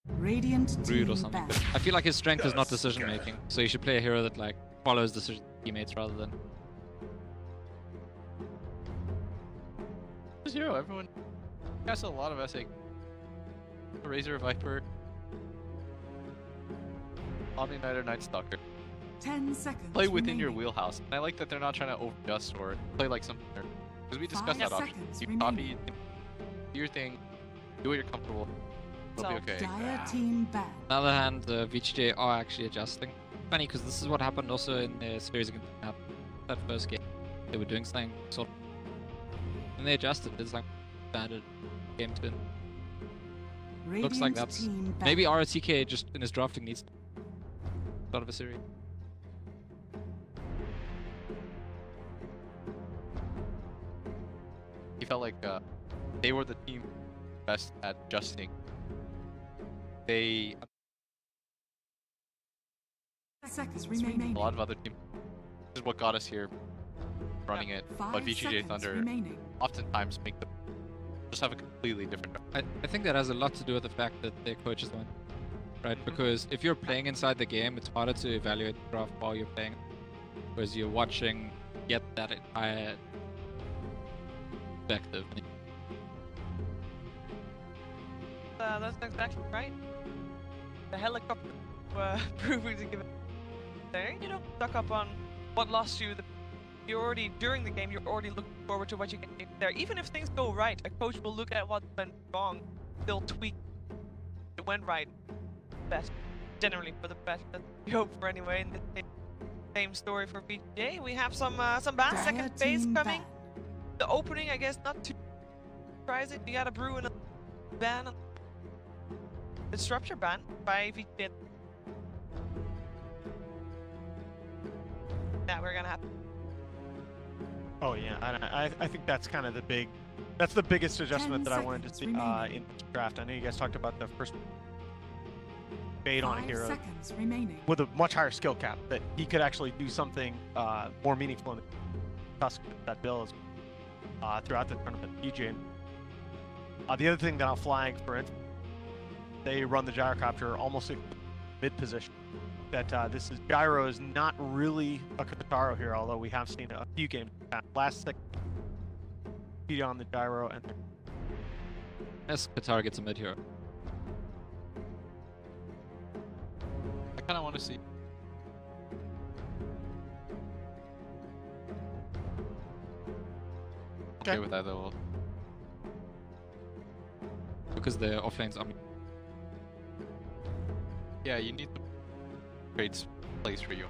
Radiant rude or team something. back. I feel like his strength is not decision making, so you should play a hero that like follows decision teammates rather than. This hero, everyone has a lot of SA. Razor Viper, Omni Knight or Night Stalker. 10 seconds. Play within your remaining. wheelhouse. And I like that they're not trying to overadjust or play like something. Because we discussed 5 that option. seconds You remaining. copy, do your thing, do what you're comfortable. It'll be okay. Dire team back. On the other hand, the VGJ are actually adjusting. Funny, because this is what happened also in the series against that first game. They were doing something sort of, and they adjusted. It's like standard game spin. Looks like that's team back. maybe RTK just in his drafting needs start of a series. He felt like they were the team best at adjusting. They seconds remaining. a lot of other teams. This is what got us here, running it. 5 But VGJ seconds Thunder remaining. oftentimes make them just have a completely different. I think that has a lot to do with the fact that their coaches don't. Right, because if you're playing inside the game, it's harder to evaluate the draft while you're playing, because you're watching, get that entire perspective. That's exactly right. The helicopter proving to give it there. You don't suck up on what lost you. You're already during the game. You're already looking forward to what you can do there. Even if things go right, a coach will look at what went wrong, still tweak. It went right. Best, generally for the best. That we hope for anyway. In this same story for VGJ, we have some bad Dire second phase team coming. back. The opening, I guess, not too surprising. You got a brew and a ban. Disruptor ban by VGJ. That we're gonna have. Oh yeah, I think that's kind of that's the biggest adjustment that I wanted to see in the draft. I know you guys talked about the first bait on a 5 hero seconds remaining. with a much higher skill cap, that he could actually do something more meaningful in the tusk that builds throughout the tournament. VGJ. The other thing that I'll flag, for instance, they run the gyrocopter almost in mid position. That this is gyro is not really a Kataro here, although we have seen a few games. Last second, feed on the gyro, and Yes, Qatar gets a mid hero. I kind of want to see. Okay with either will. Because the offlanes are. Yeah, you need the trades place for you.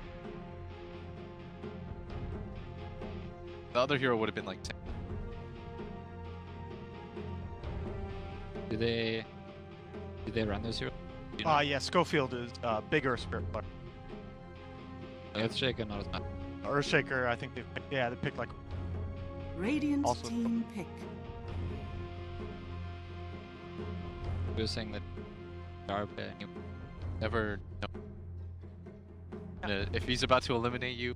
The other hero would have been like 10. Do they run those heroes? You know? yeah, Schofield is bigger spirit player. Earthshaker, not as much. Earthshaker, I think they picked like Radiant Also- team pick. We were saying that Qatar player. Never know. If he's about to eliminate you,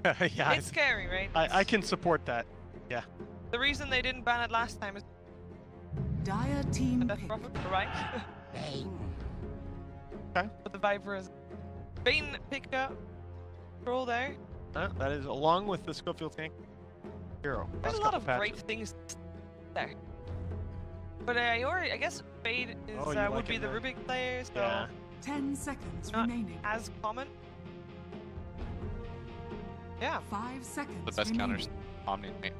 yeah, It's scary, right? I can support that. Yeah. The reason they didn't ban it last time is Dire team Death pick. Prophet, right? Okay. But the Viper is Bane picked up. Troll there. That is along with the Schofield tank hero. There's a Last lot couple of patches. great things there. But I guess Fade is, Oh, you would like be it the there. Rubik player, so Yeah. 10 seconds Not remaining. as common. Yeah. 5 seconds the best remaining. counters, Omni Knight.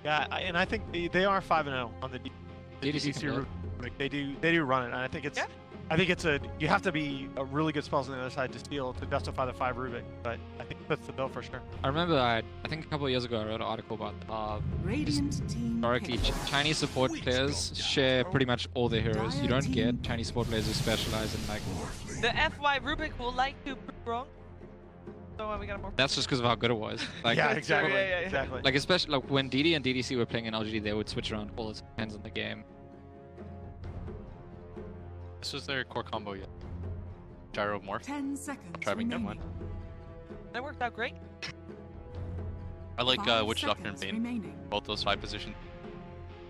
Yeah, and I think they are 5-0 on the DDC DDC can route. Like, they do run it, and I think it's you have to be a really good spells on the other side to steal to justify the 5 Rubik, but I think that's the bill for sure. I remember I think a couple of years ago I wrote an article about Radiant team historically pick. Chinese support players share pretty much all their heroes. You don't get Chinese support players who specialize in like. The FY Rubik will like to prove wrong. So we got more. That's just because of how good it was. Like, Yeah, exactly. Yeah. Exactly. Like especially like when DD and DDC were playing in LGD, they would switch around all the depends on the game. This was their core combo yet. Gyro Morph. 10 seconds Driving them remaining. That worked out great. I like 5 Witch Doctor and seconds Bane. remaining. Both those 5 positions.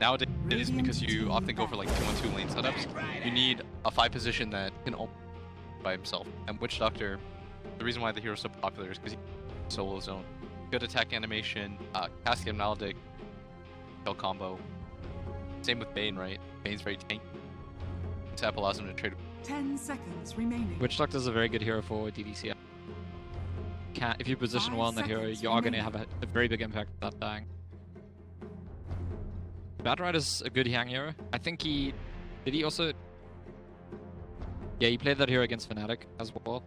Nowadays, is because you often go for like 2-on-2 lane setups. You need a 5 position that can open by himself. And Witch Doctor, the reason why the hero's so popular is because he's solo zone. Good attack animation, Cascade Maledict, kill combo. Same with Bane, right? Bane's very tanky. Tap allows him to trade. 10 seconds remaining. Witch Doctor's a very good hero for DDC. If you position well on the hero, you are going to have a very big impact without dying. Bad Rider's a good Yang hero. I think he... Did he also... Yeah, he played that hero against Fnatic as well.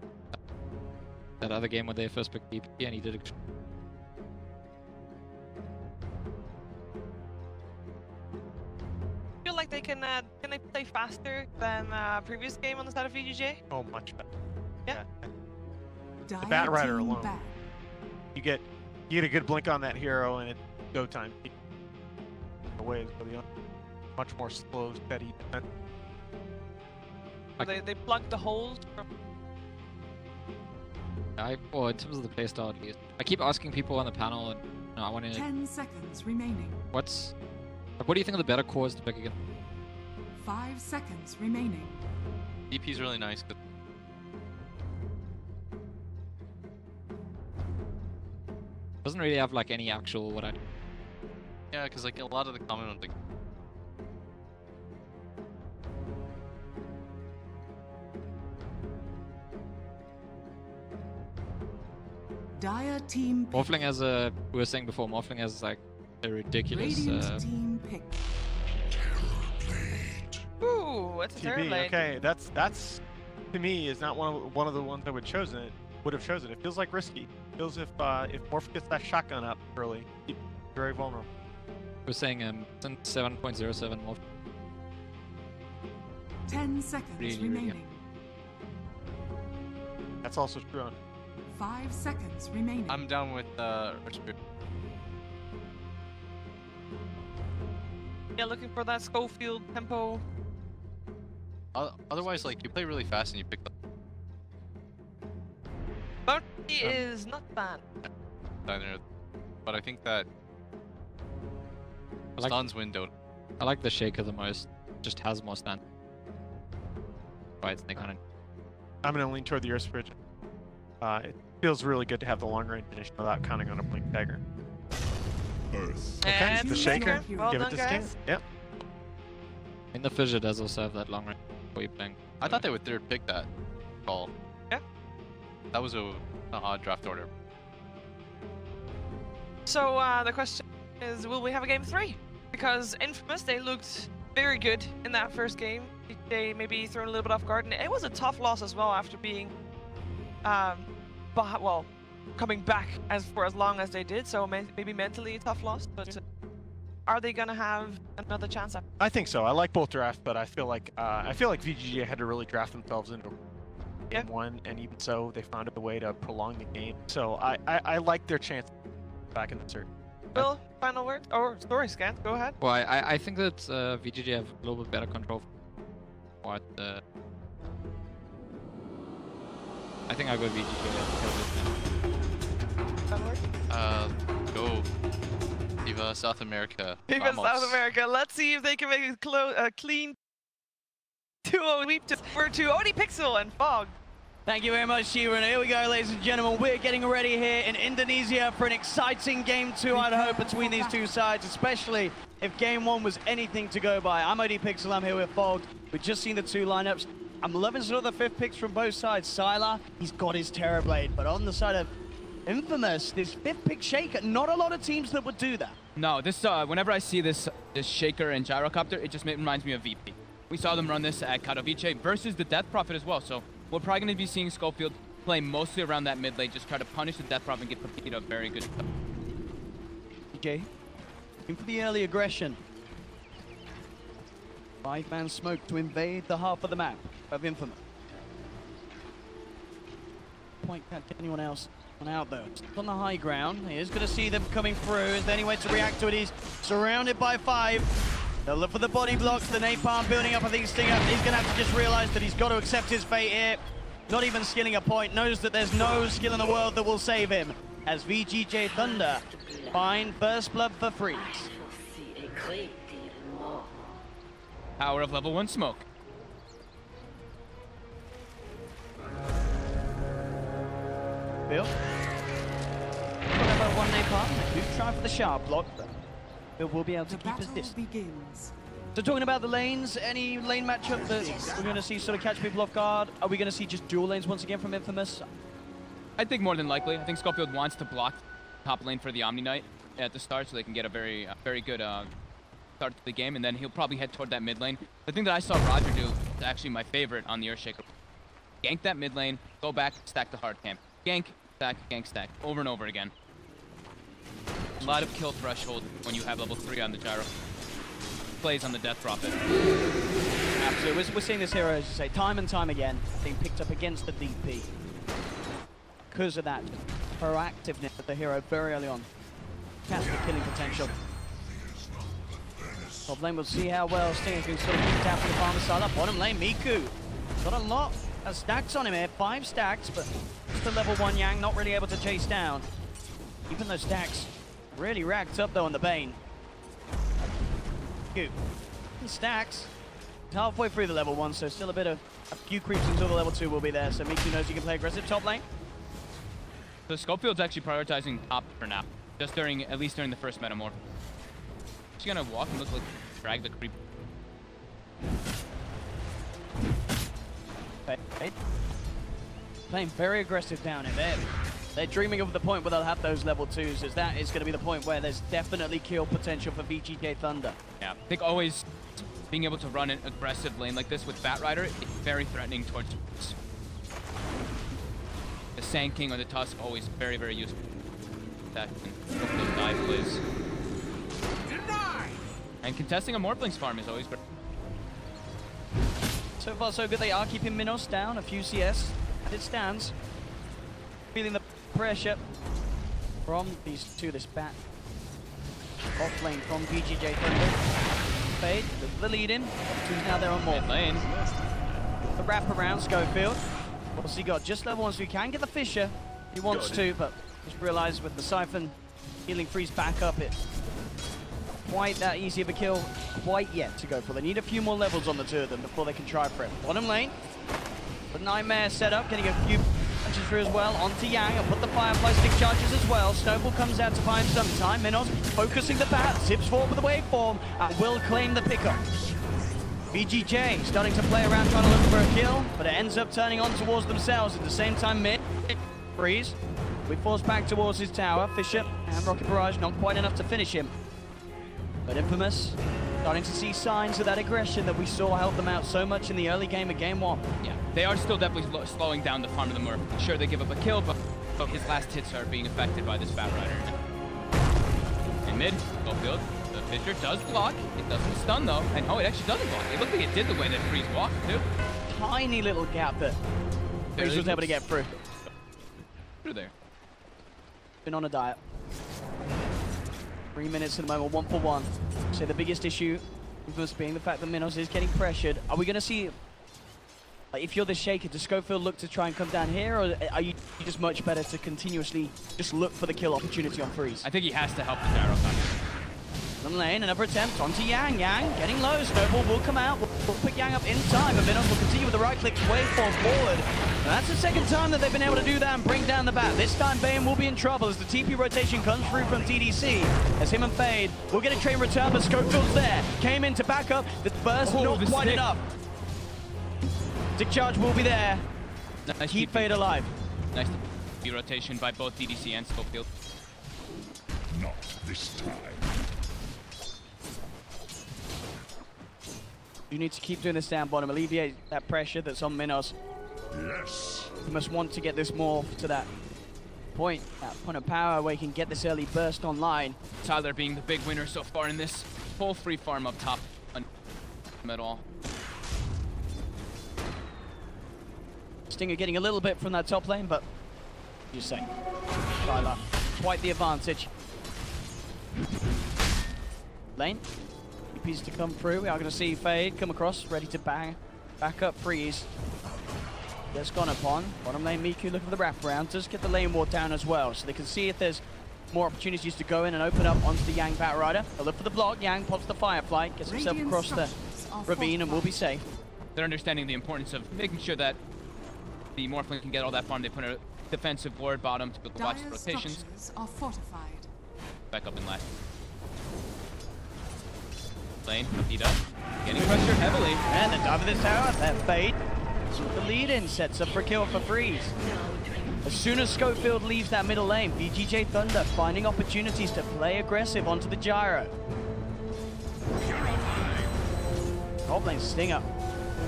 That other game when they first picked DP, and he did it. Feel like they can they play faster than previous game on the side of VGJ? Oh, much better. Yeah. The Dire Bat Rider team alone. back. You get a good blink on that hero, and it's go time. Away for the much more slow, steady defense. They plugged the holes from... Well, in terms of the playstyle at least. I keep asking people on the panel, and I want to... 10 seconds remaining. What do you think are the better cores to pick again? 5 seconds remaining. DP's really nice. But Doesn't really have like any actual what I... yeah, because like a lot of the common ones, like Dire team pick. Morphling has a... We were saying before, Morphling has like a ridiculous... Radiant team pick. Ooh, that's a terrible TB, lane. okay, that's to me is not one of the ones I would have chosen. It feels like risky. It feels if Morph gets that shotgun up early, he's very vulnerable. We're saying 7.07 Morph. 10 seconds Really, really remaining. That's also true on 5 seconds remaining. I'm down with Richard. Yeah, looking for that Schofield tempo. Otherwise, like you play really fast and you pick the Bounty is not bad. diner, but I think that I like- stuns window. I like the Shaker the most. Just has more stand. Right, they kind of... I'm going to lean toward the Earth Spirit. It feels really good to have the long range finish without counting on a blink dagger. Okay, And the Shaker. Well Give done, it to Skin. guys. Yep. And the Fissure does also have that long range before you playing. I thought they would third pick that call. Yeah. That was an odd draft order. So the question is, will we have a game 3? Because Infamous, they looked very good in that first game. They maybe thrown a little bit off guard, and it was a tough loss as well after being, coming back for as long as they did. So maybe mentally a tough loss, but are they gonna have another chance? I think so. I like both drafts, but I feel like VGJ had to really draft themselves into game one, and even so, they found a way to prolong the game. So I like their chance back in the circuit. Will, final word? Or story scan, go ahead. Well, I think that VGJ have a little bit better control. What? I think I'll go VGJ. Final word? Go Viva South America. Viva Vamos. South America. Let's see if they can make a clean 2-0 sweep to ODPixel and Fog. Thank you very much, Sheeran. Here we go, ladies and gentlemen. We're getting ready here in Indonesia for an exciting Game 2, I'd hope, between these two sides, especially if Game 1 was anything to go by. I'm ODPixel, I'm here with Fog. We've just seen the two lineups. I'm loving sort of the fifth picks from both sides. Sylar, he's got his Terrorblade, but on the side of Infamous, this fifth pick Shaker, not a lot of teams that would do that. No, this whenever I see this Shaker and Gyrocopter, it just reminds me of VP. We saw them run this at Katowice versus the Death Prophet as well, so we're probably going to be seeing Schofield play mostly around that mid lane, just try to punish the Death Prophet and get Papito very good. Okay, looking for the early aggression. 5-man smoke to invade the half of the map of Infamous. Point can't get anyone else on out though. It's on the high ground. He is going to see them coming through. Is there any way to react to it? He's surrounded by 5. They'll look for the body blocks, the napalm building up. I think Stinger, he's going to have to just realize that he's got to accept his fate here. Not even skilling a point, knows that there's no skill in the world that will save him. As VGJ Thunder find first blood for Freeze. Power of level 1 smoke. Bill. Talking about one name part. They do try for the sharp block, but Bill will be able to The keep his battle distance. begins. So talking about the lanes, any lane matchup that we're going to see sort of catch people off guard? Are we going to see just dual lanes once again from Infamous? I think more than likely. I think Schofield wants to block top lane for the Omni Knight at the start so they can get a very good start to the game, and then he'll probably head toward that mid lane. The thing that I saw Roger do is actually my favorite on the Earthshaker. Gank that mid lane, go back, stack the hard camp. Gank, stack, over and over again. A lot of kill threshold when you have level 3 on the gyro. Plays on the Death Prophet. Absolutely. We're seeing this hero, as you say, time and time again, being picked up against the DP. Because of that proactiveness of the hero very early on. Catch the killing potential. Top lane, we'll see how well Stinger can sort of keep it out for the farmer side up. Bottom lane, Miku. Got a lot of stacks on him here, 5 stacks, but just the level 1 Yang not really able to chase down. Even those stacks really racked up though on the Bane. Miku. Stacks. Halfway through the level 1, so still a few creeps until the level 2 will be there, so Miku knows he can play aggressive top lane. So Schofield's actually prioritizing top for now, just at least during the first metamorph. He's gonna walk and look like drag the creep. Okay. Playing very aggressive down in there. They're dreaming of the point where they'll have those level 2s, as that is going to be the point where there's definitely kill potential for VGJ Thunder. Yeah, I think always being able to run an aggressive lane like this with Batrider is very threatening towards the Sand King or the Tusk, always very, very useful. That can dive plays. And contesting a Morphling's farm is always great. So far so good, they are keeping Minos down, a few CS, as it stands. Feeling the pressure from these two, this bat. Off lane from VGJ Thunder. Fade, the lead in, who's now there on Morph. Lane. The wrap around Schofield. Obviously got just level 1, so he can get the Fissure. He wants to, but just realized with the Siphon healing freeze back up, it quite that easy of a kill quite yet to go for. They need a few more levels on the 2 of them before they can try for it. Bottom lane, the Nightmare set up, getting a few punches through as well onto Yang, and put the Firefly stick charges as well. Snowball comes out to buy him some time. Minos focusing the bat, zips forward with the waveform, and will claim the pickup. VGJ starting to play around trying to look for a kill, but it ends up turning on towards themselves. At the same time, mid freeze. We force back towards his tower. Fissure and Rocket Barrage not quite enough to finish him. But Infamous starting to see signs of that aggression that we saw help them out so much in the early game of Game 1. Yeah, they are still definitely slowing down the farm of the Murph. Sure, they give up a kill, but his last hits are being affected by this Batrider. In mid, Schofield, the Fissure does block. It doesn't stun though, and oh, it actually doesn't block. It looked like it did the way that Freeze walked too. Tiny little gap that Freeze was able to get through. Through there. Been on a diet. 3 minutes at the moment, 1 for 1. So the biggest issue must being the fact that Minos is getting pressured. Are we going to see, if you're the Shaker, does Schofield look to try and come down here, or are you just much better to continuously just look for the kill opportunity on Freeze? I think he has to help the gyro contact. On lane, another attempt onto Yang. Yang getting low. Snowball will come out. We'll pick Yang up in time, and Minos will continue with the right click waveform forward. And that's the second time that they've been able to do that and bring down the bat. This time Bane will be in trouble as the TP rotation comes through from TDC. As him and Fade will get a train return, but Schofield's there. Came in to back up. The burst not quite enough. Stick charge will be there. Nice Keep Fade alive. Nice TP rotation by both TDC and Schofield. Not this time. You need to keep doing this down bottom, alleviate that pressure that's on Minos. Yes. You must want to get this more to that point of power where you can get this early burst online. Tyler being the big winner so far in this full free farm up top at all. Stinger getting a little bit from that top lane, but you say, Tyler, quite the advantage. Lane. Piece to come through. We are going to see Fade come across, ready to bang. Back up, Freeze. Gets gone upon. Bottom lane, Miku looking for the wraparound. Does get the lane ward down as well, so they can see if there's more opportunities to go in and open up onto the Yang Batrider. They'll look for the block. Yang pops the Firefly, gets himself across the ravine and we'll be safe. They're understanding the importance of making sure that the Morphling can get all that farm. They put a defensive ward bottom to build lots of Dire's rotations. structures are fortified. Back up in left. Lane, Pepita, getting pressured heavily. And the top of this tower, that fade. The lead in sets up for a kill for Freeze. As soon as Schofield leaves that middle lane, VGJ Thunder finding opportunities to play aggressive onto the gyro. Top lane Stinger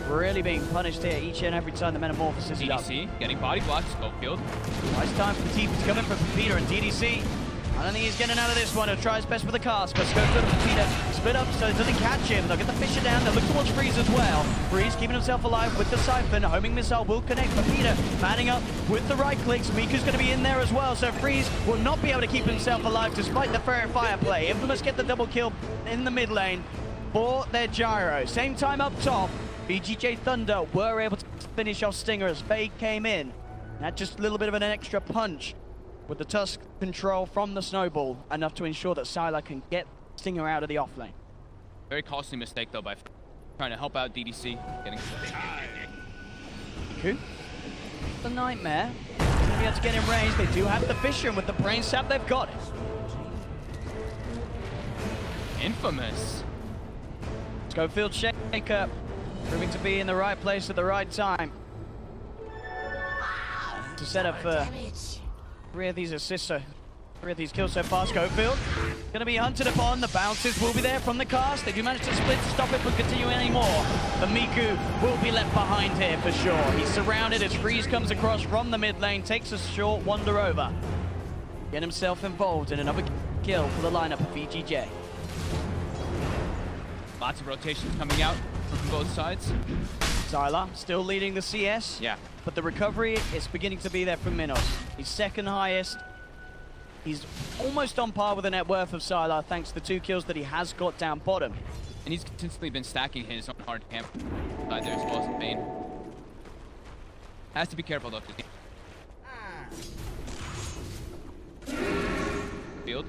really being punished here each and every time the Metamorphosis is up. DDC getting body blocked, Schofield. Nice time for the TP's coming from Pepita and DDC. I don't think he's getting out of this one. He'll try his best with the cast, but Schofield and Pepita split up so it doesn't catch him. They'll get the Fisher down. They'll look towards Freeze as well. Freeze keeping himself alive with the Siphon. Homing Missile will connect. Pepita manning up with the right clicks. Miku's going to be in there as well, so Freeze will not be able to keep himself alive despite the Ferret Fire play. Infamous get the double kill in the mid lane for their gyro. Same time up top, VGJ Thunder were able to finish off Stinger as Fade came in. That just a little bit of an extra punch with the Tusk control from the Snowball, enough to ensure that Sylar can get Stinger out of the off lane. Very costly mistake though by trying to help out DDC. Getting Miku, the Nightmare, gonna be able to get in range. They do have the Fisher, and with the Brain Sap, they've got it. Infamous. Schofield Shaker, proving to be in the right place at the right time. To set up for 3 of these assists, 3 of these kills so far. Schofield going to be hunted upon. The bounces will be there from the cast. They do manage to split to stop it from continuing anymore. But Miku will be left behind here for sure. He's surrounded as Freeze comes across from the mid lane, takes a short wander over. Get himself involved in another kill for the lineup of VGJ. Lots of rotations coming out from both sides. Sylar still leading the CS. Yeah. But the recovery is beginning to be there from Minos. He's second highest. He's almost on par with the net worth of Sylar thanks to the 2 kills that he has got down bottom. And he's consistently been stacking his own hard camp side there as well as Bane. Has to be careful though. Field.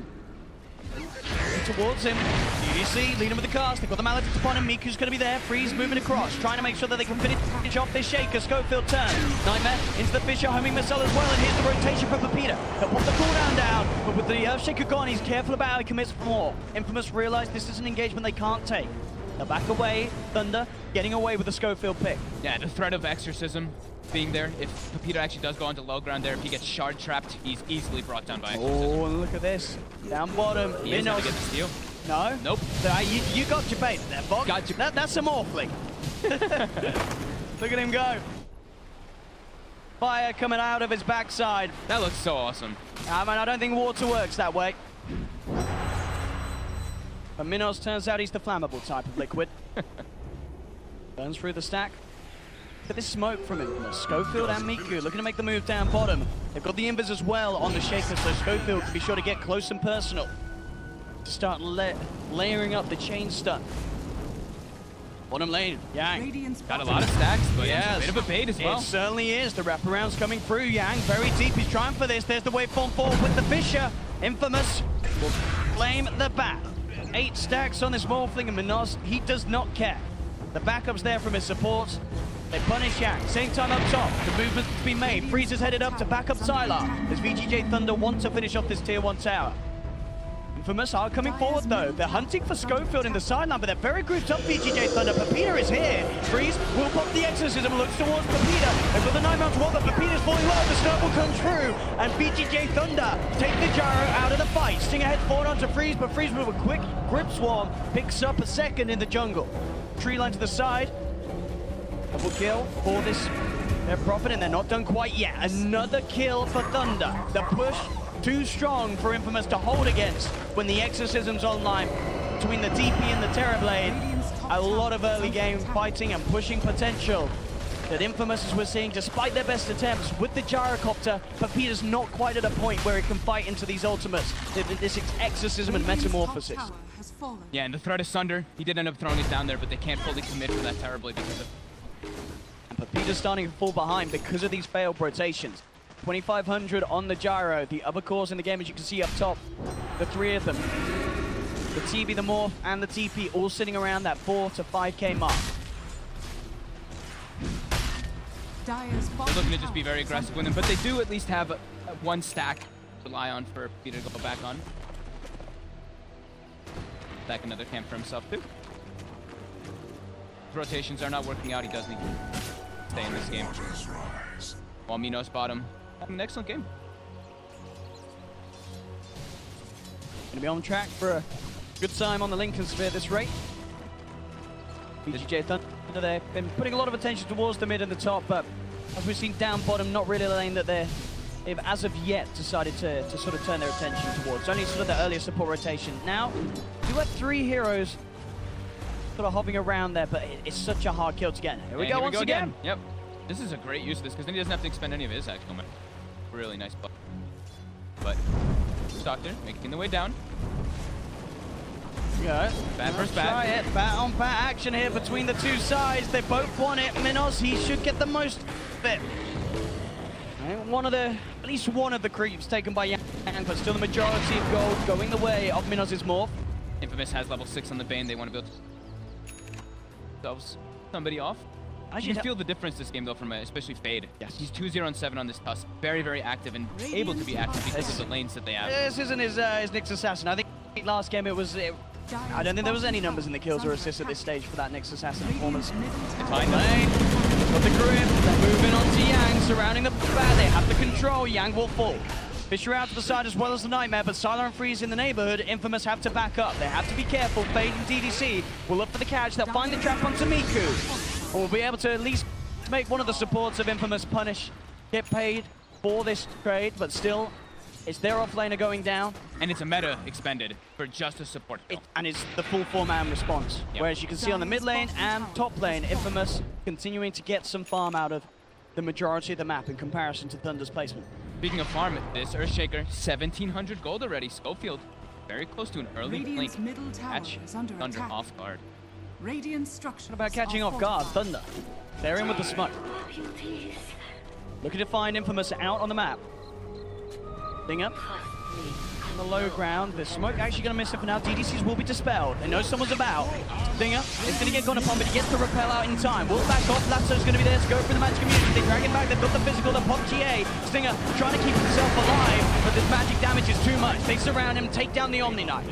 Towards him. DDC leading with the cast. They've got the Maledicts upon him. Miku's going to be there. Freeze moving across, trying to make sure that they can finish off this Shaker. Schofield turn. Nightmare into the Fisher, homing missile as well. And here's the rotation from Pepita. They'll pop the cooldown down. But with the Shaker gone, he's careful about how he commits for more. Infamous realize this is an engagement they can't take. They'll back away. Thunder getting away with the Schofield pick. Yeah, the threat of Exorcism being there. If Pepita actually does go onto low ground there, if he gets shard trapped, he's easily brought down by Exorcism. Oh, and look at this. Down bottom. He is going to get the steal. No? Nope. You got your bait there, Bog. Got your... That's a Morphling. Look at him go. Fire coming out of his backside. That looks so awesome. I mean, I don't think water works that way. But Minos turns out he's the flammable type of liquid. Burns through the stack. Look at this smoke from him. Schofield and Miku looking to make the move down bottom. They've got the Invis as well on the Shaker, so Schofield can be sure to get close and personal. To start layering up the chain stun. Bottom lane, Yang. Got a lot of stacks, but yeah, a bit of a bait as well. It certainly is. The wraparound's coming through. Yang very deep. He's trying for this. There's the waveform forward with the Fisher. Infamous will claim the bat. 8 stacks on this Morphling, and Minos, he does not care. The backup's there from his supports. They punish Yang. Same time up top. The movement's been made. Freeze is headed up to back up Sylar as VGJ Thunder want to finish off this tier 1 tower. Infamous are coming forward though. They're hunting for Schofield in the sideline, but they're very grouped up. VGJ Thunder. Pepita is here. Freeze will pop the Exorcism, looks towards Pepita. They've got the 9-mount wall, but Pepita's falling low. The stun will come through, and VGJ Thunder take the gyro out of the fight. Stinger heads forward onto Freeze, but Freeze with a quick grip swarm picks up a second in the jungle. Tree line to the side. Double kill for this. They're profit, and they're not done quite yet. Another kill for Thunder. The push too strong for Infamous to hold against when the Exorcism's online. Between the DP and the Terrorblade, a lot of early game fighting and pushing potential that Infamous, as we're seeing, despite their best attempts with the Gyrocopter, Pepita's not quite at a point where he can fight into these ultimates. This Exorcism and Metamorphosis. Yeah, and the threat of Sunder, he did end up throwing it down there, but they can't fully commit for that Terrorblade because of... And Pepita's starting to fall behind because of these failed rotations. 2,500 on the gyro. The other cores in the game, as you can see up top, the 3 of them. The TB, the Morph, and the TP all sitting around that 4 to 5k mark. Dire's They're bottom looking to just tower be very is aggressive under with them, but they do at least have one stack to rely on for Peter to go back on. Back another camp for himself too. His rotations are not working out. He does need to stay in this game. While Minos bottom, having an excellent game. Gonna be on track for a good time on the Lincoln Sphere at this rate. VGJ Thunder, they've been putting a lot of attention towards the mid and the top, but as we've seen down bottom, not really a lane that they've as of yet decided to sort of turn their attention towards. Only sort of the earlier support rotation. Now, we have 3 heroes sort of hopping around there, but it's such a hard kill to get. Here we go once again. Yep. This is a great use of this, because then he doesn't have to expend any of his actual mana. Really nice play. But Doctor making the way down. Go. Bat versus bat. Try it. Bat on bat action here between the two sides. They both want it. Minos, he should get the most of it. At least one of the creeps taken by Yang, but still the majority of gold going the way of Minos' Morph. Infamous has level 6 on the Bane. They want to build themselves somebody off. I can feel the difference this game though from especially Fade. Yes. He's 2-0-7 on this Tusk. Very, very active and able to be active because of the lanes that they have. This isn't his Nyx Assassin. I think last game I don't think there was any numbers in the kills or assists at this stage for that Nyx Assassin performance. Fine Lane, got the grip, they're moving on to Yang, surrounding the bat, they have the control, Yang will fall. Fisher out to the side as well as the Nightmare, but Sylar and Freeze in the neighborhood, Infamous have to back up. They have to be careful, Fade and DDC will look for the catch, they'll find the trap onto Miku. And will be able to at least make one of the supports of Infamous punish, get paid for this trade, but still, it's their offlaner going down. And it's a meta expended for just a support kill. And it's the full 4-man response. Yep. Whereas you can see on the mid lane and top lane, Infamous continuing to get some farm out of the majority of the map in comparison to Thunder's placement. Speaking of farm, this Earthshaker, 1,700 gold already. Schofield, very close to an early Radiant's link. middle tower Catch is under Thunder attack. off guard. Radiant structures What about catching are off guard? fortified. Thunder. They're in with the smoke. Looking to find Infamous out on the map. Thing up. On the low ground. The smoke actually going to miss it for now. DDCs will be dispelled. They know someone's about. Stinger is going to get gone upon, but he gets the repel out in time. Will back off. Lasso's going to be there to go for the magic immunity. They drag him back. They've got the physical. They pop GA. Stinger trying to keep himself alive, but this magic damage is too much. They surround him, take down the Omni Knight.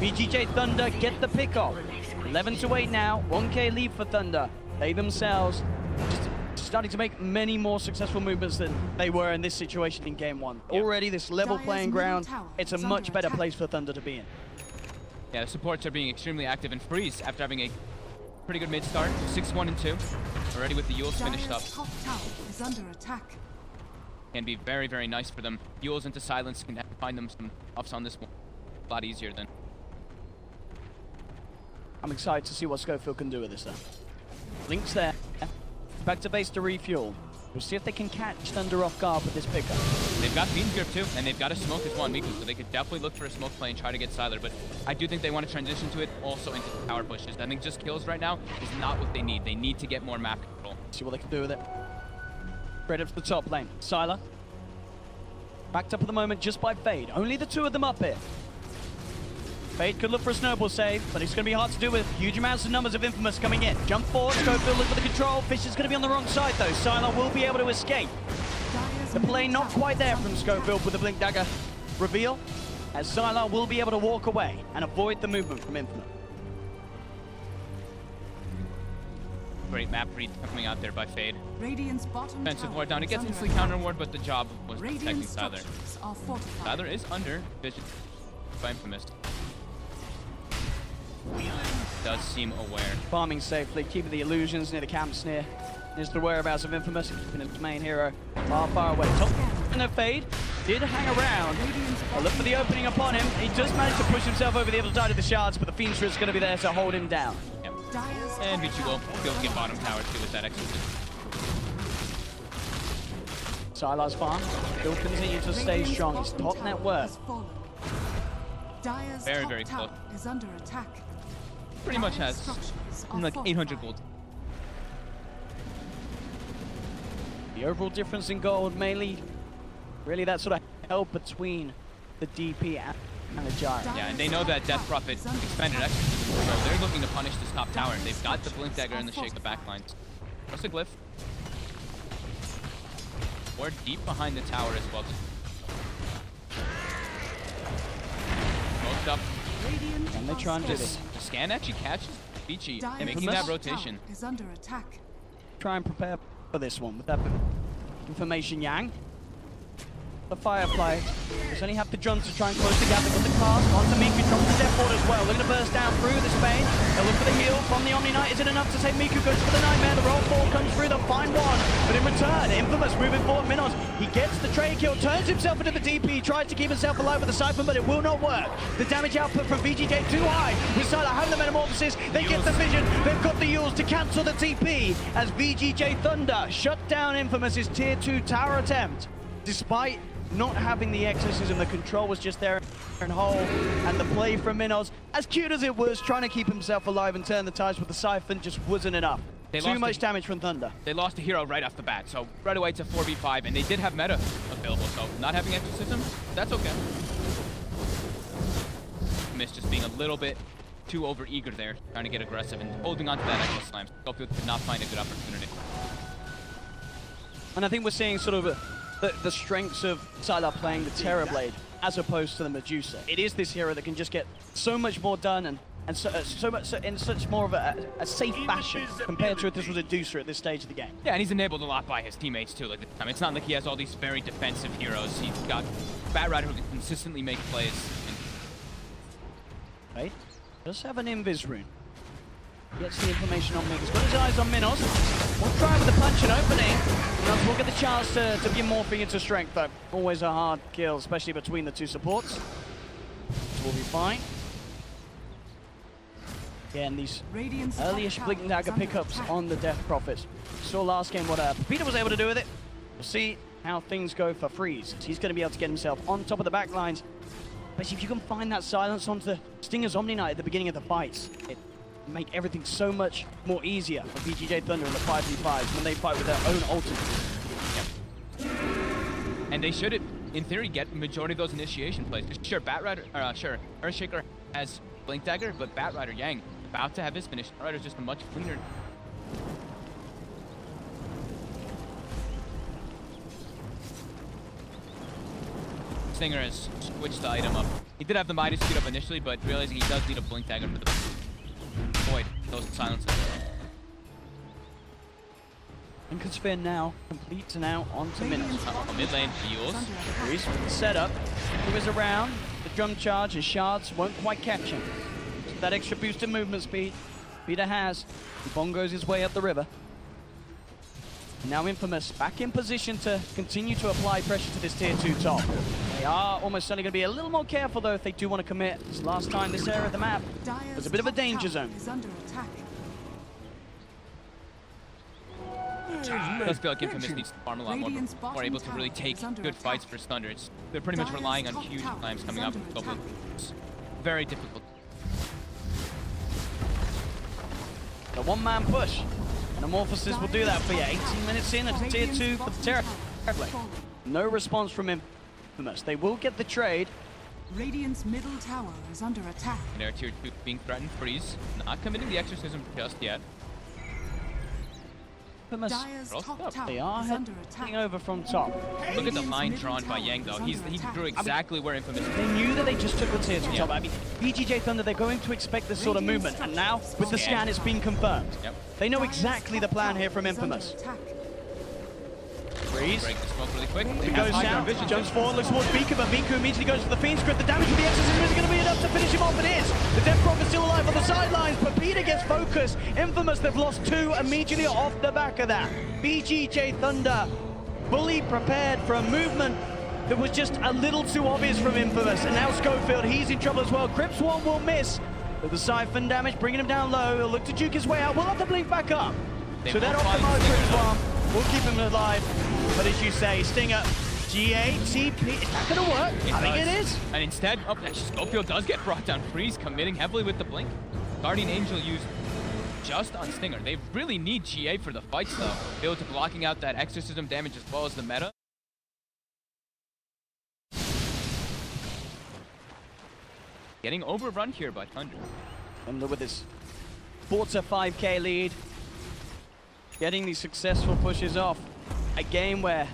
VGJ Thunder get the pick off. 11 to 8 now. 1k lead for Thunder. They themselves just starting to make many more successful movements than they were in this situation in game 1. Yep. Already this level Dire's playing middle ground, tower it's a is much under better attack. place for Thunder to be in. Yeah, the supports are being extremely active, and Freeze, after having a pretty good mid start, 6-1 and 2, already with the Yules finished up, Dire's top tower is under attack. can be very, very nice for them. Yules into silence can find them some ups on this one. A lot easier than. I'm excited to see what Schofield can do with this though. Link's there. Back to base to refuel. We'll see if they can catch Thunder off guard with this pickup. They've got Fiend's Grip too, and they've got a smoke as well on Miku, so they could definitely look for a smoke play and try to get Sylar, but I do think they want to transition to it also into power pushes. I think just kills right now is not what they need. They need to get more map control. See what they can do with it. Straight up to the top lane. Sylar. Backed up at the moment just by Fade. Only the two of them up here. Fade could look for a snowball save, but it's going to be hard to do with huge amounts of numbers of Infamous coming in. Jump forward, Schofield look for the control. Fish is going to be on the wrong side though. Sylar will be able to escape. Dire's The play middle not tower quite is there under from Schofield with the Blink Dagger reveal, as Sylar will be able to walk away and avoid the movement from Infamous. Great map read coming out there by Fade. Radiant's bottom Defensive tower ward down. It is gets under instantly attack. counter ward, but the job was protecting Radiant Sylar. structures are fortified. Sylar is under vision by Infamous. Does seem aware. Farming safely, keeping the illusions near the camps near. Is the whereabouts of Infamous, keeping his main hero far, far away. Top and the Fade did hang around. A look for the opening upon him. He just managed to push himself over the other side of the shards, but the Fiend's is going to be there to hold him down. Yep. Dire's And top VGJ tower will is be able to get under bottom attack. tower too with that extra. Sylar's farm still continue to stay Radiant's strong. His bottom top net tower worth. has fallen. Dire's Very, top very tower close. is under attack. Pretty much Dire's has structures are like 800 fortified. gold. The overall difference in gold, mainly, really that sort of held between the DP and and a gyro. Yeah, and they know that Death Prophet expanded exorcism, so they're looking to punish this top tower. They've got the Blink Dagger and the Shake the backlines. Just a glyph. Or deep behind the tower as well. Smoked up. And they try and do this. The scan actually catches Vici, Dire's making that top rotation. tower is under attack. Try and prepare for this one with that information, Yang. The Firefly. Just only have the drums to try and close the gap. They've got the cast onto Miku, drops the Death Ward as well. They're going to burst down through this Bane. They'll look for the heal from the Omni Knight. Is it enough to save Miku? Goes for the Nightmare. The roll 4 comes through. They'll find one. But in return, Infamous moving forward. Minos, he gets the trade kill, turns himself into the DP, tries to keep himself alive with the Siphon, but it will not work. The damage output from VGJ too high. With Sylar having the Metamorphosis, they get the vision. They've got the Yules to cancel the TP as VGJ Thunder shut down Infamous's tier 2 tower attempt. Despite not having the exorcism, the control was just there and whole, and the play from Minos, as cute as it was, trying to keep himself alive and turn the tides with the Siphon just wasn't enough. Too much damage from Thunder. They lost a hero right off the bat, so right away to 4v5, and they did have meta available, so not having exorcism, that's okay. Miss just being a little bit too over-eager there, trying to get aggressive and holding on to that Exo Slime. Scopefield could not find a good opportunity. And I think we're seeing sort of the strengths of Sylar playing the Terrorblade as opposed to the Medusa. It is this hero that can just get so much more done and so much in such more of a safe fashion compared to if this was a Deucer at this stage of the game. Yeah, and he's enabled a lot by his teammates too. Like, I mean, it's not like he has all these very defensive heroes. He's got Batrider who can consistently make plays. Right, does have an Invis rune. Gets the information on Minos. He's got his eyes on Minos. We'll try with the punch and opening. Minos will get the chance to be morphing into strength, though. Always a hard kill, especially between the two supports. We'll be fine. Again, these early-ish Blink Dagger pickups on the Death Prophets. Saw last game what Peter was able to do with it. We'll see how things go for Freeze. He's going to be able to get himself on top of the back lines. But if you can find that silence onto the Stinger's Omni Knight at the beginning of the fights, it make everything so much more easier for VGJ Thunder in the 5v5s when they fight with their own ultimate. Yep. And they should, in theory, get the majority of those initiation plays. Sure, sure, Earthshaker has Blink Dagger, but Batrider Yang about to have his finish. Batrider's just a much cleaner. Stinger has switched the item up. He did have the Midas speed up initially, but realizing he does need a Blink Dagger for the avoid those silences. Lincoln Sphere now complete and out onto Minos. Mid lane, Yules. Freeze with the setup. Moves around. The drum charge and shards won't quite catch him. So that extra boost in movement speed Peter has. He bongos his way up the river. Now Infamous back in position to continue to apply pressure to this tier 2 top. They are almost certainly going to be a little more careful though if they do want to commit. This last time this area of the map was a bit of a danger zone. It does feel like Infamous needs to farm a lot more able to really take good fights for Thunder. They're pretty much relying on huge climbs coming up. It's very difficult. The one-man push. Metamorphosis will do that for you. 18 minutes in at tier 2 for the Terrorblade. No response from Infamous. They will get the trade. Radiant's middle tower is under attack. And their tier 2 being threatened. Freeze. Not committing the exorcism just yet. Infamous. They are heading over from top. Look at the line drawn by Yang though. He drew exactly where Infamous is. They knew that they just took the tier 2 top. I mean, VGJ Thunder, they're going to expect this sort of movement. And now, with the scan, it's been confirmed. Yep. They know exactly the plan here from Infamous. Freeze. Break the smoke really quick. He goes down, jumps forward, looks towards Beaker, but Miku immediately goes for the Fiend Script. The damage from the Exorcism isn't going to be enough to finish him off. It is. The Death Prophet's still alive on the sidelines, but Peter gets focused. Infamous, they've lost 2 immediately off the back of that. VGJ Thunder fully prepared for a movement that was just a little too obvious from Infamous. And now Schofield, he's in trouble as well. Crips one will miss. But the Siphon damage, bringing him down low. He'll look to juke his way out. We'll have to blink back up. So that optimized Crips one will keep him alive. But as you say, Stinger, GATP, is that going to work? I think it is. And instead, actually, Schofield does get brought down. Freeze committing heavily with the blink. Guardian Angel used just on Stinger. They really need GA for the fights, though. Be able to blocking out that exorcism damage as well as the meta. getting overrun here by Thunder. Thunder with his 4 to 5k lead. Getting these successful pushes off. A game where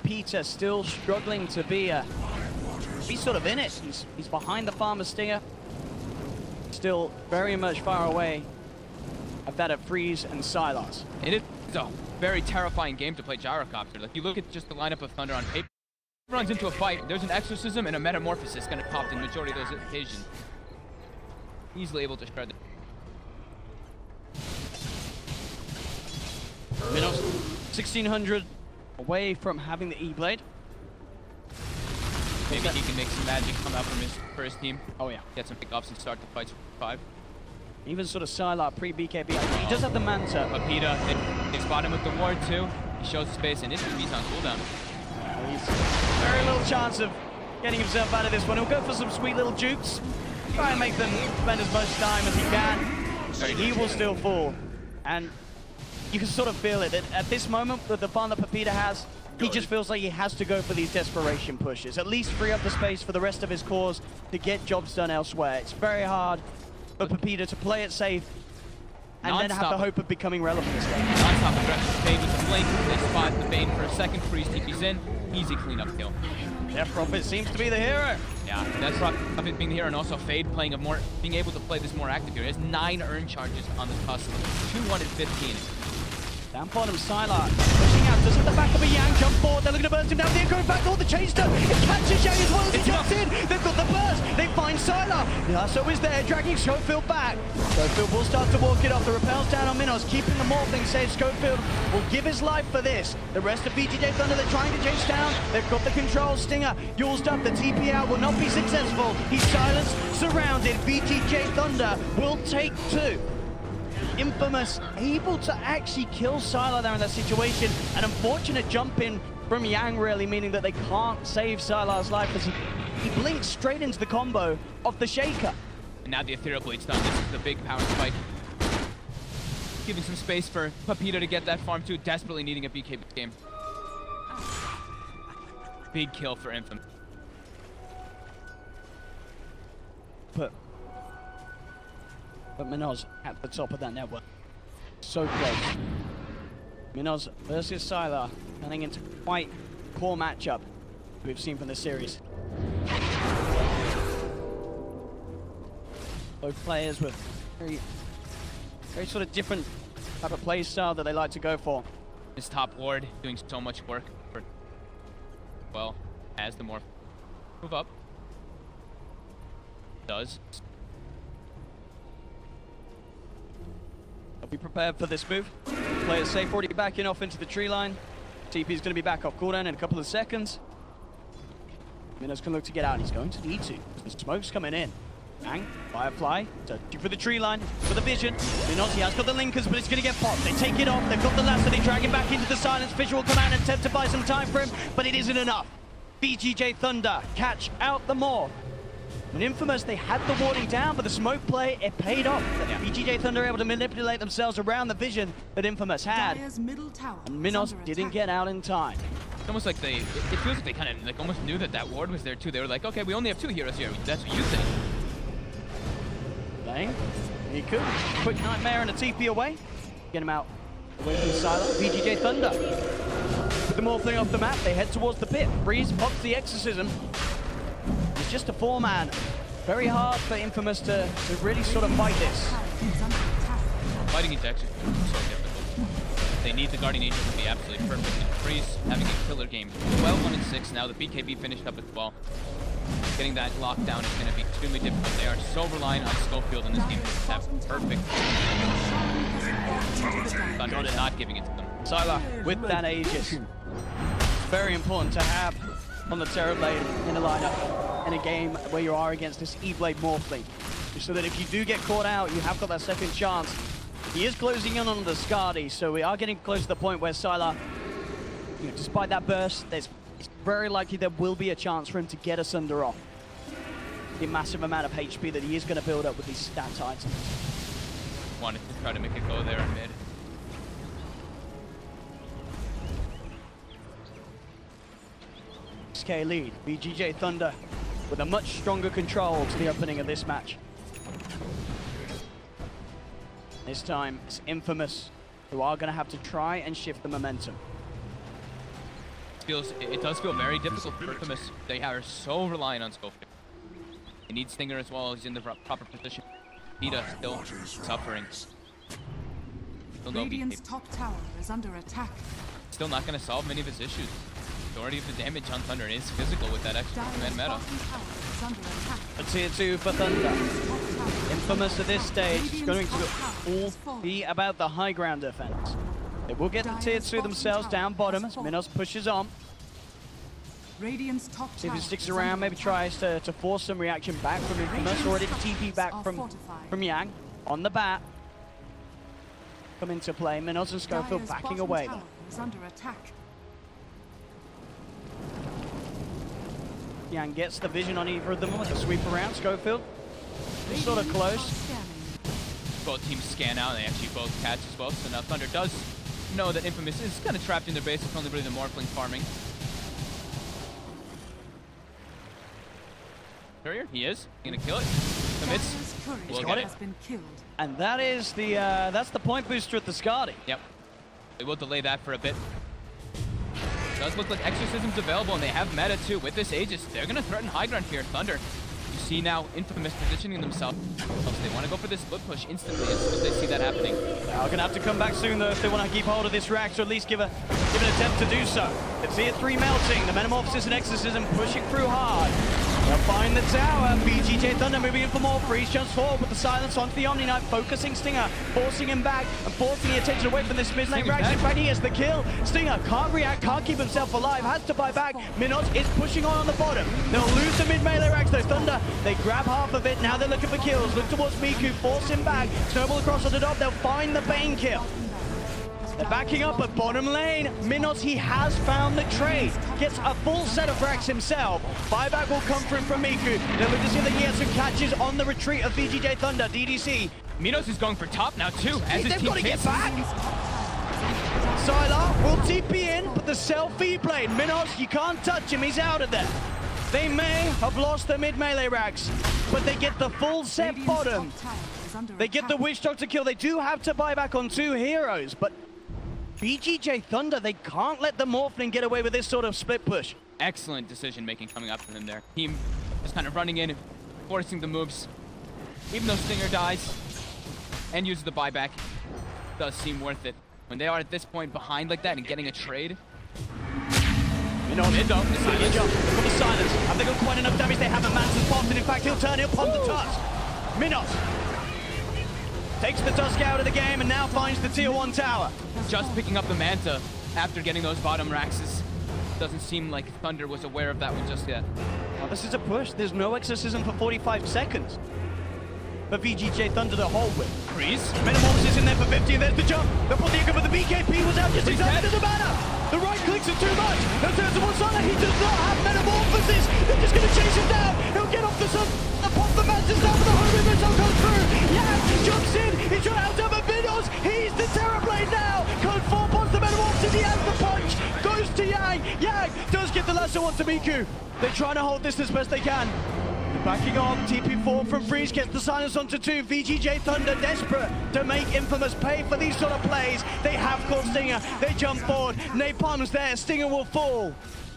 Peter still struggling to be sort of in it. He's behind the Farmer Stinger. Still very much far away of that of Freeze and Sylas. It is a very terrifying game to play Gyrocopter. Like, you look at just the lineup of Thunder on paper, runs into a fight, there's an Exorcism and a Metamorphosis gonna pop in the majority of those occasions. Easily able to shred them. Minos, 1600 away from having the E-Blade. Maybe he can make some magic come out from for his team. Oh yeah. Get some pickups and start the fights for 5. Even sort of Sylar pre-BKB. He does have the Manta. Papita, they spot him with the ward too. He shows the space and he's on cooldown. He's very little chance of getting himself out of this one. He'll go for some sweet little jukes. Try and make them spend as much time as he can. He will still fall. And you can sort of feel it. At this moment, with the fun that Papita has, he just feels like he has to go for these desperation pushes. At least free up the space for the rest of his cores to get jobs done elsewhere. It's very hard for Papita to play it safe and then have the hope of becoming relevant this game. Non-stop aggression. Fade with the blink. They spot the Bane for a second. Freeze TP's in. Easy cleanup kill. Death Prophet seems to be the hero. Yeah, that's Prophet being the hero, and also Fade playing being able to play this more active here. He has 9 earn charges on the cusp. 215. Down bottom, Sylar pushing out, does hit the back of a Yang, jump forward, they're looking to burst him down, they're going back, all the chase down, it catches Yang as well as he jumps in, they've got the burst, they find Sylar, Yasuo is there, dragging Schofield back, Schofield will start to walk it off, the repels down on Minos, keeping the morphing, saves Schofield, will give his life for this, the rest of VGJ Thunder, they're trying to chase down, they've got the control, Stinger, Yulzed up, the TP out will not be successful, he's silenced, surrounded, VGJ Thunder will take 2. Infamous able to actually kill Sylar there in that situation. An unfortunate jump in from Yang, really, meaning that they can't save Sylar's life as he blinks straight into the combo of the Shaker. And now the Ethereal Blade's done. This is the big power spike. Giving some space for Papita to get that farm too, desperately needing a BK game. Big kill for Infamous. But Minos at the top of that network. So close. Minos versus Sylar, turning into quite a poor matchup we've seen from this series. Both players with very sort of different type of play style that they like to go for. His top ward doing so much work for, well, as the more move up. Does. Be prepared for this move. Players safe, already backing off into the tree line. TP is going to be back off cooldown in a couple of seconds. Minos can look to get out. He's going to need to. The smoke's coming in. Bang, Firefly, searching for the tree line, for the vision. Minos, he has got the linkers, but it's going to get popped. They take it off. They've got the lasso. They drag him back into the silence. Visual command and attempt to buy some time for him, but it isn't enough. VGJ Thunder catch out the Morph. And Infamous, they had the warding down, but the smoke play, it paid off. Yeah. VGJ Thunder able to manipulate themselves around the vision that Infamous had. And Minos didn't get out in time. It's almost like it feels like they kind of like almost knew that that ward was there too. They were like, okay, we only have 2 heroes here. That's what you said. Bang. He could. Quick Nightmare and a TP away. Get him out. Away from Sylar. VGJ Thunder. With the Morphling off the map, they head towards the pit. Breeze pops the Exorcism. It's just a 4-man. Very hard for Infamous to really sort of fight this. Fighting each Exorcism is so difficult. They need the Guardian Angel to be absolutely perfect. And Freeze having a killer game. 12-1-6 now. The BKB finished up as well. Getting that lockdown is going to be extremely difficult. They are so reliant on Schofield in this game to have perfect. Thunder not giving it to them. Sylar with that Aegis. Very important to have on the Terrorblade in the lineup in a game where you are against this E-Blade Morphling. So that if you do get caught out, you have got that second chance. He is closing in on the Skadi, so we are getting close to the point where Sylar, despite that burst, it's very likely there will be a chance for him to get Asunder off. The massive amount of HP that he is going to build up with these stat items. Wanted to try to make it go there in mid. GESC lead, VGJ Thunder with a much stronger control to the opening of this match. This time, it's Infamous who are going to have to try and shift the momentum. It does feel very difficult for Infamous. They are so reliant on Schofield. They need Stinger as well. He's in the proper position. Vita still suffering. Still no Radiant's VP. top tower is under attack. Still not going to solve many of his issues. Majority of the damage on Thunder is physical with that extra command meta. Bottom tower is under attack. A tier 2 for Thunder. Top tower Infamous at this stage is going to all fallen. be about the high ground defense. They will get the tier 2 themselves down bottom as Minos pushes on. Radiant's top See if tower he sticks is around, under maybe attack. tries to force some reaction back from Infamous, or did TP back from Yang on the bat. Come into play. Minos and Schofield Dire's backing bottom away. tower is under attack. Yang gets the vision on either of them with a sweep around. Schofield is sort of close. Both teams scan out and they actually both catch as well. So now Thunder does know that Infamous is kind of trapped in their base. It's only really the Morphling farming. Courier, he is. Gonna kill it. Commits. Dire's courier We'll get it. has been killed. And that is the that's the point booster at the Skadi. Yep. They will delay that for a bit. Does look like Exorcism's available, and they have meta too. With this Aegis, they're gonna threaten high ground here. Thunder. You see now Infamous positioning themselves. They want to go for this split push instantly as soon as they see that happening. They are going to have to come back soon though if they want to keep hold of this rack, or at least give an attempt to do so. It's tier 3 melting. The Metamorphosis and Exorcism pushing through hard. They'll find the tower. VGJ Thunder moving in for more. Freeze jumps forward with the silence onto the Omni Knight, focusing Stinger, forcing him back and forcing the attention away from this mid lane rack. In fact, he has the kill. Stinger can't react, can't keep himself alive, has to buy back. Minos is pushing on the bottom. They'll lose the mid melee racks though. Thunder, they grab half of it. Now they're looking for kills. Look towards Miku, force him back. Snowball across on the top. They'll find the Bane kill. They're backing up at bottom lane. Minos, he has found the trade. Gets a full set of racks himself. Buyback will come through from Miku. Then we can see that he has some catches on the retreat of VGJ Thunder. DDC. Minos is going for top now too. As his They've team got to get hits. back. Sylar will TP in, but the selfie blade. Minos, you can't touch him. He's out of there. They may have lost the mid melee racks, but they get the full set Radiant's bottom. top tower is under They get the attack. Witch Doctor kill. They do have to buy back on 2 heroes, but VGJ Thunder, they can't let the Morphling get away with this sort of split push. Excellent decision making coming up from them there. Team just kind of running in, forcing the moves. Even though Stinger dies and uses the buyback, it does seem worth it. When they are at this point behind like that and getting a trade. Minos, Mid though, the silence. jump for the silence. Have they got quite enough damage? They haven't. Manson's popped, and in fact, he'll turn, he'll pump the tusk. Minos takes the tusk out of the game and now finds the tier 1 tower. Just picking up the Manta after getting those bottom racks doesn't seem like Thunder was aware of that one just yet. Now, this is a push. There's no exorcism for 45 seconds. For VGJ Thunder to hold with. Freeze. Metamorphosis in there for 50, and there's the jump. They'll put the echo, but the BKP was out just exactly to the banner. The right clicks are too much. He'll turn towards Sana. He does not have Metamorphosis. They're just going to chase him down. He'll get off the sun. The pop the Mantis down, but the Holy Missile comes through. Yeah, jumps in. He's trying to out-jump Minos. He's the Terrorblade now. Code 4 pops the Metamorphosis. He has the punch. Goes to Yang. Yang does get the lasso onto Miku. They're trying to hold this as best they can. Backing off, TP4 from Freeze gets the silence onto 2. VGJ Thunder desperate to make Infamous pay for these sort of plays. They have caught Stinger. They jump forward. Napalm's there. Stinger will fall.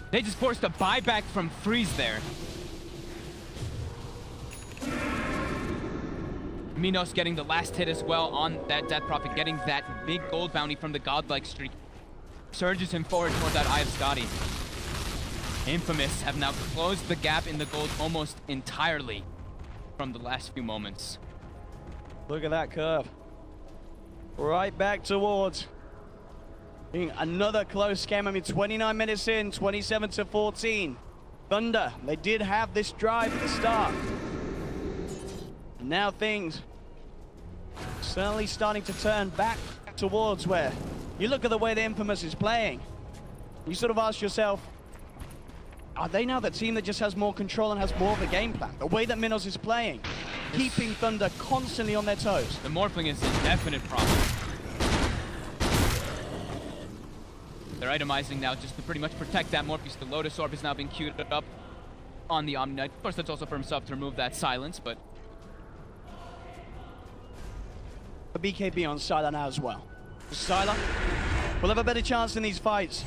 They just forced a buyback from Freeze there. Minos getting the last hit as well on that Death Prophet, getting that big gold bounty from the godlike streak. Surges him forward toward that Eye of Scotty. Infamous have now closed the gap in the gold almost entirely from the last few moments. Look at that curve. Right back towards being another close game. I mean, 29 minutes in, 27-14. Thunder, they did have this drive at the start. Now things certainly starting to turn back towards where you look at the way the Infamous is playing. You sort of ask yourself, are they now the team that just has more control and has more of a game plan? The way that Minos is playing, keeping Thunder constantly on their toes. The Morphling is a definite problem. They're itemizing now just to pretty much protect that Morpheus. The Lotus Orb is now being queued up. on the Omni Knight. Of course, that's also for himself to remove that silence, but... A BKB on Sylar now as well. Sylar will have a better chance in these fights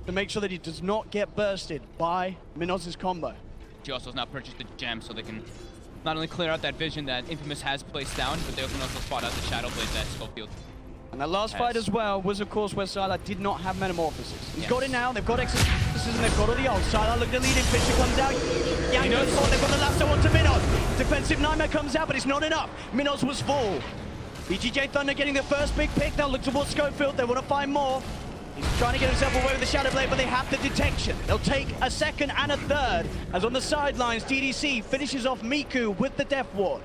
to make sure that he does not get bursted by Minos' combo. She also has now purchased a gem, so they can not only clear out that vision that Infamous has placed down, but they can also spot out the Shadow Blade that Schofield. And that last fight as well was, of course, where Sylar did not have Metamorphosis. He's got it now, they've got Exorcism, they've got all the ult. Sylar looked at the leading, Fisher comes out, Yang goes forward, they've got the lasso onto Minos. Defensive Nightmare comes out, but it's not enough. Minos was full. VGJ Thunder getting the first big pick, they'll look towards Schofield, they want to find more. He's trying to get himself away with the Shadow Blade, but they have the detection. They'll take a second and a third, as on the sidelines, TDC finishes off Miku with the Death Ward.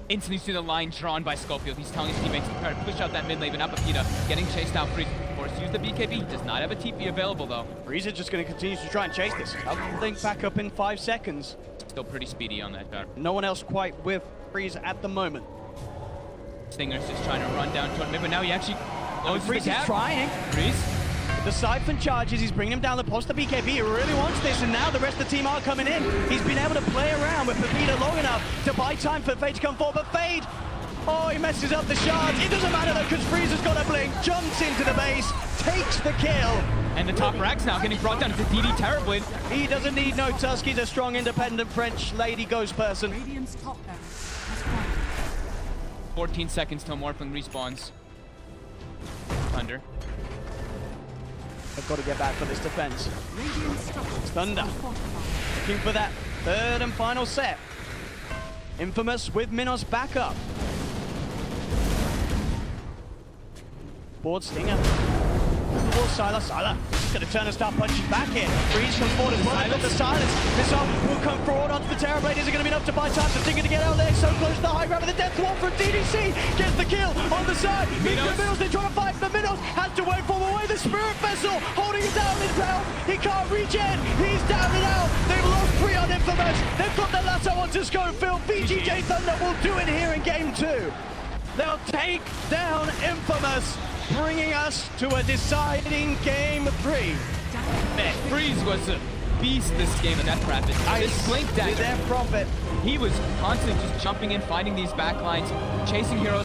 Instantly see the line drawn by Schofield. He's telling his teammates to prepare to push out that mid lane, but Apapita getting chased down. Freeze, of course, use the BKB. He does not have a TP available, though. Freeze is just going to continue to try and chase this. I'll link back up in 5 seconds. Still pretty speedy on that jar. No one else quite with Freeze at the moment. Stinger's just trying to run down toward mid, but now he actually... Freeze is trying. Freeze. The Siphon charges, he's bringing him down the post. The BKB, he really wants this, and now the rest of the team are coming in. He's been able to play around with Pepita long enough to buy time for Fade to come forward, but Fade, oh, he messes up the shards. It doesn't matter though, because Freeze has got a blink, jumps into the base, takes the kill. And the top rack's now getting brought down to DD Terrorblade. He doesn't need no tusk, he's a strong, independent French lady ghost person. Radiant's top barracks has fallen. 14 seconds till Morphling respawns. Thunder. They've got to get back for this defense. Radiant's structures Thunder are fortified. looking for that third and final set. Infamous with Minos back up. Board Stinger. Towards Sylar. Gonna turn and start punching back here. Freeze comes forward as well. They've got the silence. This arm will come forward onto the Terrorblade. Is it going to be enough to buy time? The Stinger to get out there. So close to the high ground. The death wall from DDC. Gets the kill on the side. Minos, they're trying to fight, but Minos has to wait for the way. The Spirit Vessel holding him down in ground. He can't regen. He's down and out. They've lost 3 on Infamous. They've got the lasso onto Schofield. VGJ Thunder will do it here in game 2. They'll take down Infamous, bringing us to a deciding game 3. Man, Freeze was a beast this game of Death Rapid. This Blink Dagger, Death Prophet. he was constantly just jumping in, finding these backlines, chasing heroes.